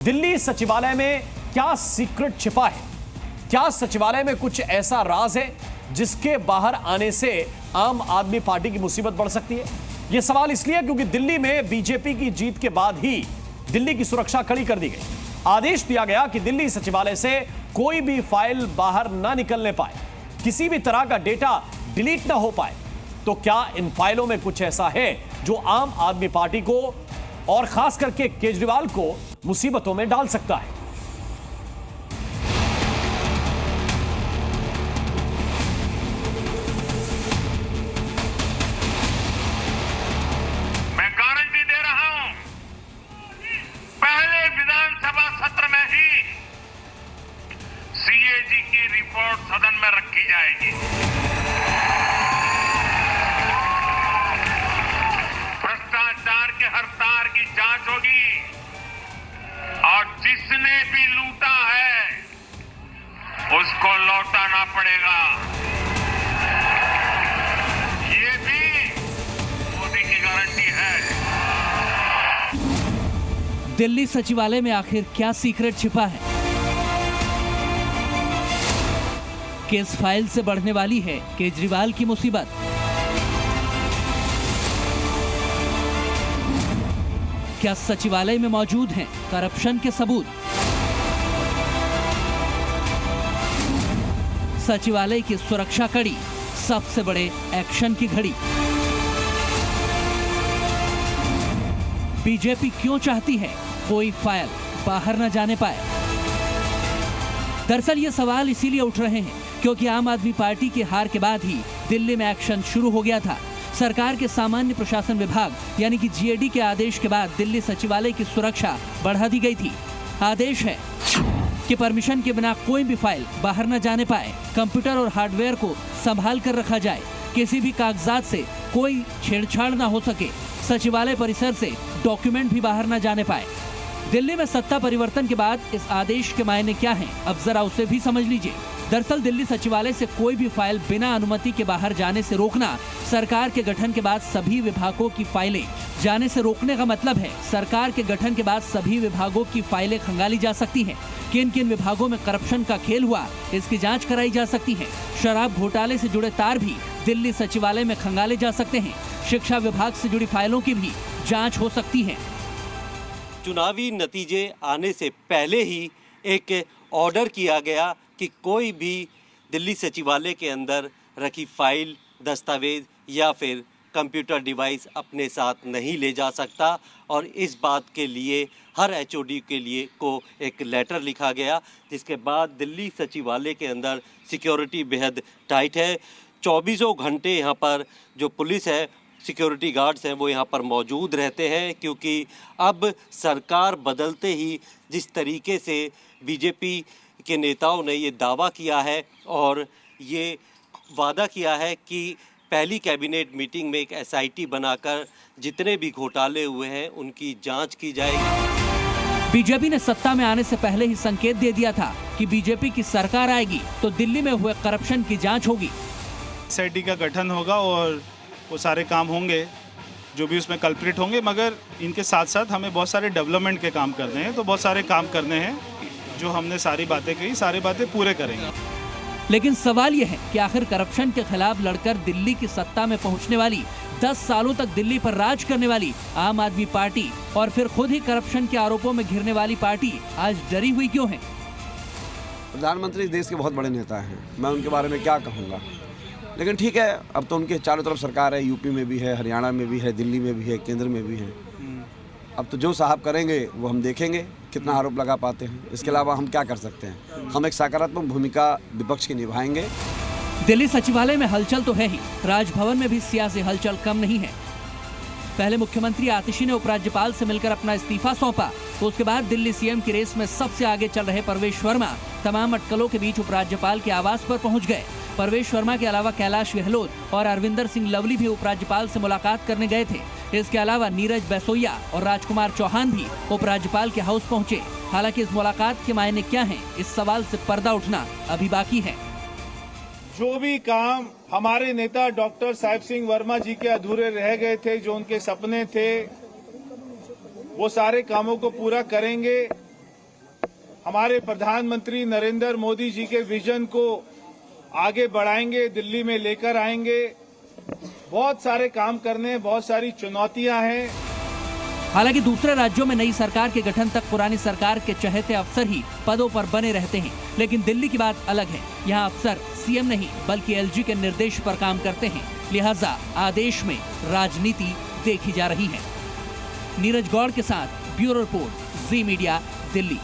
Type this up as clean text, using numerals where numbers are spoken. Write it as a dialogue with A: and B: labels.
A: दिल्ली सचिवालय में क्या सीक्रेट छिपा है? क्या सचिवालय में कुछ ऐसा राज है जिसके बाहर आने से आम आदमी पार्टी की मुसीबत बढ़ सकती है? यह सवाल इसलिए क्योंकि दिल्ली में बीजेपी की जीत के बाद ही दिल्ली की सुरक्षा कड़ी कर दी गई। आदेश दिया गया कि दिल्ली सचिवालय से कोई भी फाइल बाहर ना निकलने पाए, किसी भी तरह का डेटा डिलीट ना हो पाए। तो क्या इन फाइलों में कुछ ऐसा है जो आम आदमी पार्टी को और खास करके केजरीवाल को मुसीबतों में डाल सकता है?
B: मैं गारंटी दे रहा हूं, पहले विधानसभा सत्र में ही सीएजी की रिपोर्ट सदन में रखी जाएगी। भ्रष्टाचार के हर तार की जांच होगी और जिसने भी लूटा है उसको लौटाना पड़ेगा। ये भी मोदी की गारंटी है।
C: दिल्ली सचिवालय में आखिर क्या सीक्रेट छिपा है? किस फाइल से बढ़ने वाली है केजरीवाल की मुसीबत? क्या सचिवालय में मौजूद हैं करप्शन के सबूत? सचिवालय की सुरक्षा कड़ी, सबसे बड़े एक्शन की घड़ी। बीजेपी क्यों चाहती है कोई फाइल बाहर न जाने पाए? दरअसल ये सवाल इसीलिए उठ रहे हैं क्योंकि आम आदमी पार्टी की हार के बाद ही दिल्ली में एक्शन शुरू हो गया था। सरकार के सामान्य प्रशासन विभाग यानी कि जीएडी के आदेश के बाद दिल्ली सचिवालय की सुरक्षा बढ़ा दी गई थी। आदेश है कि परमिशन के बिना कोई भी फाइल बाहर न जाने पाए, कंप्यूटर और हार्डवेयर को संभाल कर रखा जाए, किसी भी कागजात से कोई छेड़छाड़ न हो सके, सचिवालय परिसर से डॉक्यूमेंट भी बाहर न जाने पाए। दिल्ली में सत्ता परिवर्तन के बाद इस आदेश के मायने क्या हैं, अब जरा उसे भी समझ लीजिए। दरअसल दिल्ली सचिवालय से कोई भी फाइल बिना अनुमति के बाहर जाने से रोकना सरकार के गठन के बाद सभी विभागों की फाइलें जाने से रोकने का मतलब है। सरकार के गठन के बाद सभी विभागों की फाइलें खंगाली जा सकती हैं। किन किन विभागों में करप्शन का खेल हुआ, इसकी जांच कराई जा सकती है। शराब घोटाले से जुड़े तार भी दिल्ली सचिवालय में खंगाले जा सकते हैं। शिक्षा विभाग से जुड़ी फाइलों की भी जाँच हो सकती है।
D: चुनावी नतीजे आने से पहले ही एक ऑर्डर किया गया कि कोई भी दिल्ली सचिवालय के अंदर रखी फाइल, दस्तावेज या फिर कंप्यूटर डिवाइस अपने साथ नहीं ले जा सकता और इस बात के लिए हर एचओडी के लिए को एक लेटर लिखा गया, जिसके बाद दिल्ली सचिवालय के अंदर सिक्योरिटी बेहद टाइट है। 24 घंटे यहाँ पर जो पुलिस है, सिक्योरिटी गार्ड्स हैं, वो यहाँ पर मौजूद रहते हैं क्योंकि अब सरकार बदलते ही जिस तरीके से बीजेपी के नेताओं ने ये दावा किया है और ये वादा किया है कि पहली कैबिनेट मीटिंग में एक एसआईटी बनाकर जितने भी घोटाले हुए हैं उनकी जांच की जाएगी।
C: बीजेपी ने सत्ता में आने से पहले ही संकेत दे दिया था कि बीजेपी की सरकार आएगी तो दिल्ली में हुए करप्शन की जांच होगी।
E: एसआईटी का गठन होगा और वो सारे काम होंगे जो भी उसमें कल्प्रिट होंगे, मगर इनके साथ साथ हमें बहुत सारे डेवलपमेंट के काम करने हैं। तो बहुत सारे काम करने हैं जो हमने सारी बातें कही, सारी बातें पूरे करेंगे।
C: लेकिन सवाल यह है कि आखिर करप्शन के खिलाफ लड़कर दिल्ली की सत्ता में पहुंचने वाली, 10 सालों तक दिल्ली पर राज करने वाली आम आदमी पार्टी और फिर खुद ही करप्शन के आरोपों में घिरने वाली पार्टी आज डरी हुई क्यों है?
F: प्रधानमंत्री देश के बहुत बड़े नेता हैं, मैं उनके बारे में क्या कहूँगा, लेकिन ठीक है, अब तो उनके चारों तरफ सरकार है। यूपी में भी है, हरियाणा में भी है, दिल्ली में भी है, केंद्र में भी है। अब तो जो साहब करेंगे वो हम देखेंगे कितना आरोप लगा पाते हैं। इसके अलावा हम क्या कर सकते हैं? हम एक सकारात्मक भूमिका विपक्ष की निभाएंगे।
C: दिल्ली सचिवालय में हलचल तो है ही, राजभवन में भी सियासी हलचल कम नहीं है। पहले मुख्यमंत्री आतिशी ने उपराज्यपाल से मिलकर अपना इस्तीफा सौंपा, तो उसके बाद दिल्ली सीएम की रेस में सबसे आगे चल रहे परवेश वर्मा तमाम अटकलों के बीच उपराज्यपाल के आवास पर पहुंच गए। परवेश वर्मा के अलावा कैलाश गहलोत और अरविंदर सिंह लवली भी उपराज्यपाल से मुलाकात करने गए थे। इसके अलावा नीरज बैसोया और राजकुमार चौहान भी उपराज्यपाल के हाउस पहुंचे। हालांकि इस मुलाकात के मायने क्या हैं, इस सवाल से पर्दा उठना अभी बाकी है।
E: जो भी काम हमारे नेता डॉक्टर साहिब सिंह वर्मा जी के अधूरे रह गए थे, जो उनके सपने थे, वो सारे कामों को पूरा करेंगे।
G: हमारे प्रधानमंत्री नरेंद्र मोदी जी के विजन को आगे बढ़ाएंगे, दिल्ली में लेकर आएंगे। बहुत सारे काम करने हैं, बहुत सारी चुनौतियां हैं।
C: हालांकि दूसरे राज्यों में नई सरकार के गठन तक पुरानी सरकार के चहेते अफसर ही पदों पर बने रहते हैं, लेकिन दिल्ली की बात अलग है। यहाँ अफसर सीएम नहीं बल्कि एलजी के निर्देश पर काम करते हैं, लिहाजा आदेश में राजनीति देखी जा रही है। नीरज गौड़ के साथ ब्यूरो रिपोर्ट, जी मीडिया, दिल्ली।